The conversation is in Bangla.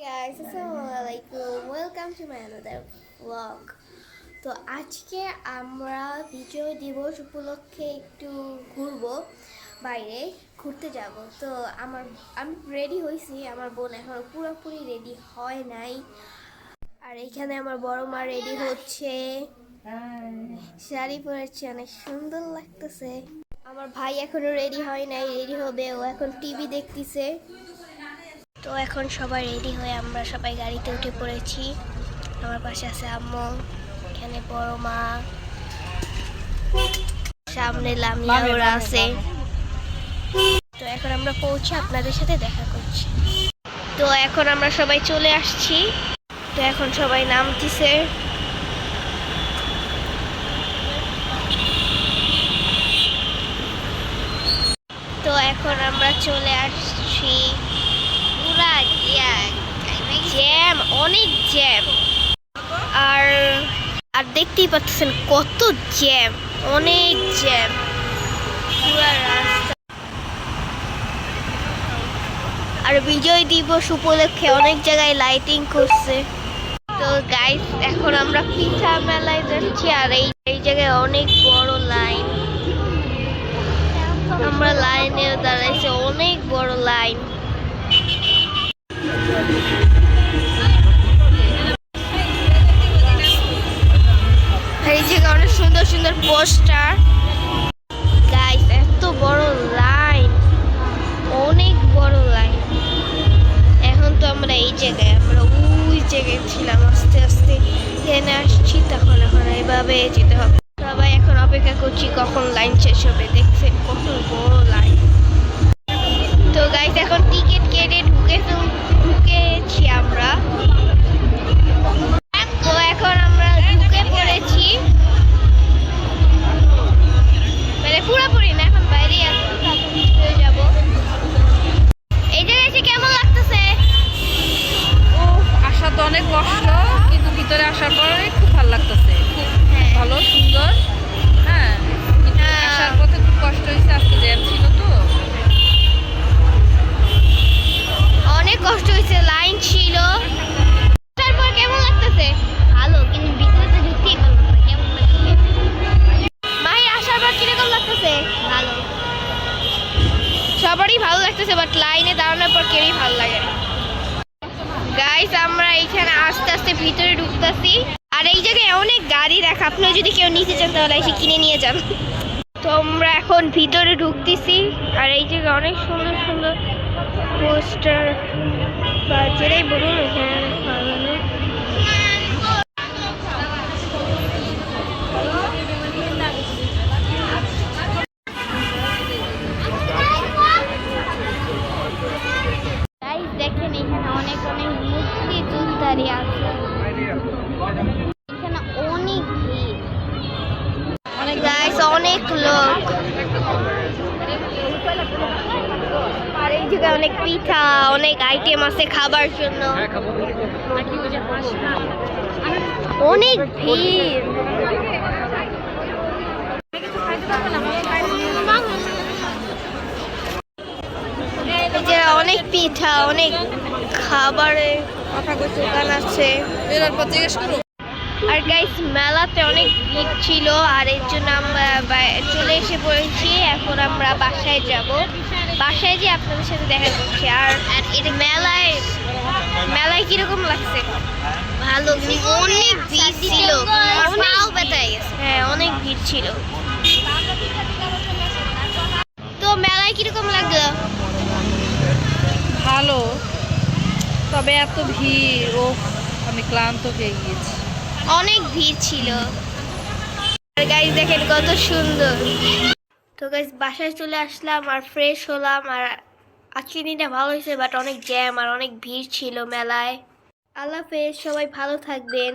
Guys, Assalamualaikum. Welcome to my another vlog. তো আজকে আমরা বিজয় দিবস উপলক্ষে একটু ঘুরবো, বাইরে ঘুরতে যাব। তো আমি রেডি হয়েছি, আমার বোন এখনো পুরোপুরি রেডি হয় নাই। আর এখানে আমার বড় মা রেডি হচ্ছে, শাড়ি পরেছে, অনেক সুন্দর লাগতেছে। আমার ভাই এখনো রেডি হয় নাই, রেডি হবে, ও এখন টিভি দেখতেছে। তো এখন সবাই রেডি হয়ে আমরা সবাই গাড়িতে উঠে পড়েছি। আমার পাশে আছে আম্মু, এখানে বড় মা, সামনে লামিয়া ওরা আছে। তো এখন আমরা পৌঁছে আপনাদের সাথে দেখা করছি। তো এখন আমরা সবাই চলে আসছি। তো এখন সবাই নামতেছে। তো এখন আমরা চলে আসছি। পুরা জ্যাম, অনেক জ্যাম। আর আর দেখতেই পাচ্ছেন কত জ্যাম, অনেক জ্যাম পুরা রাস্তা। আর বিজয় দিবস উপলক্ষে অনেক জায়গায় লাইটিং করছে। তো গাইস, এখন আমরা পিঠা মেলায় যাচ্ছি। আর এই জায়গায় অনেক বড় লাইন, আমরা লাইনে দাঁড়াইছি, অনেক বড় লাইন। এই জায়গায় অনেক সুন্দর সুন্দর পোস্টার। গাইস, এত বড় লাইন, অনেক বড় লাইন। এখন তো আমরা এই জায়গায়, আমরা ওই জায়গায় ছিলাম, আস্তে আস্তে এখানে আসছি। তখন এখন এইভাবে যেতে হবে। সবাই এখন অপেক্ষা করছি কখন লাইন শেষ হবে। দেখছেন কত বড় লাইন। তো গাইস, এখন টিকিট কেটে ঢুকেছি আমরা। তো এখন আমরা ঢুকে পড়েছি, মানে পুরোপুরি না, এখন বাইরে হয়ে যাব। এই জায়গায় এসে কেমন লাগতেছে? ও, আসা তো অনেক কষ্ট, কিন্তু ভিতরে আসার পরে খুব ভালো লাগতেছে। খুব ভালো, সুন্দর। হ্যাঁ, কিন্তু আসার পথে খুব কষ্ট হয়েছে, আজকে জ্যাম ছিল তো। অনেক কষ্ট হয়েছে, লাইন ছিল। তারপর কেমন লাগতেছে? ভালো, কিন্তু ভিতরে তো ঢুকতেই পারলাম না, কেমন লাগতেছে? মাহি, আসার পর কিরকম লাগতেছে? ভালো, সবারই ভালো লাগতেছে, বাট লাইনে দাঁড়ানোর পর কেউই ভালো লাগে না। গাইস, আমরা এইখানে আস্তে আস্তে ভিতরে ঢুকতেছি। আর এই জায়গায় অনেক গাড়ি রাখা, আপনারা যদি কেউ নিতে চান তাহলে এসে কিনে নিয়ে যান। তো আমরা এখন ভিতরে ঢুকতেছি। আর এই জায়গায় অনেক সুন্দর সুন্দর পোস্টার বা যেটাই বলুন এখানে লাগানো। গাইস, দেখেন এখানে অনেক অনেক মুক্তিযোদ্ধারী আছে। এখানে অনেক ভিড়, গাইস, অনেক লোক। আর এই জায়গায় অনেক পিঠা, অনেক আইটেম আছে খাবার জন্য, অনেক ভিড়। এই যে অনেক পিঠা, অনেক খাবারের দোকান আছে। আর গাইস, মেলাতে অনেক ভিড় ছিল, আর এর জন্য আমরা চলে এসে পড়েছি। এখন আমরা বাসায় যাব, বাসায় যে আপনাদের সাথে দেখা করছি। আর এটা মেলায় কিরকম লাগছে? ভালো, অনেক ভিড় ছিল, হ্যাঁ, অনেক ভিড় ছিল। তো মেলায় কিরকম লাগলো? ভালো, তবে এত ভিড়, ও আমি ক্লান্ত হয়ে গিয়েছি। অনেক ভিড় ছিল। আর গাইস, দেখেন কত সুন্দর। তো গাইস, বাসায় চলে আসলাম আর ফ্রেশ হলাম। আর আজকের দিনটা ভালো হয়েছে, বাট অনেক জ্যাম আর অনেক ভিড় ছিল মেলায়। আল্লাহ হাফেজ, সবাই ভালো থাকবেন।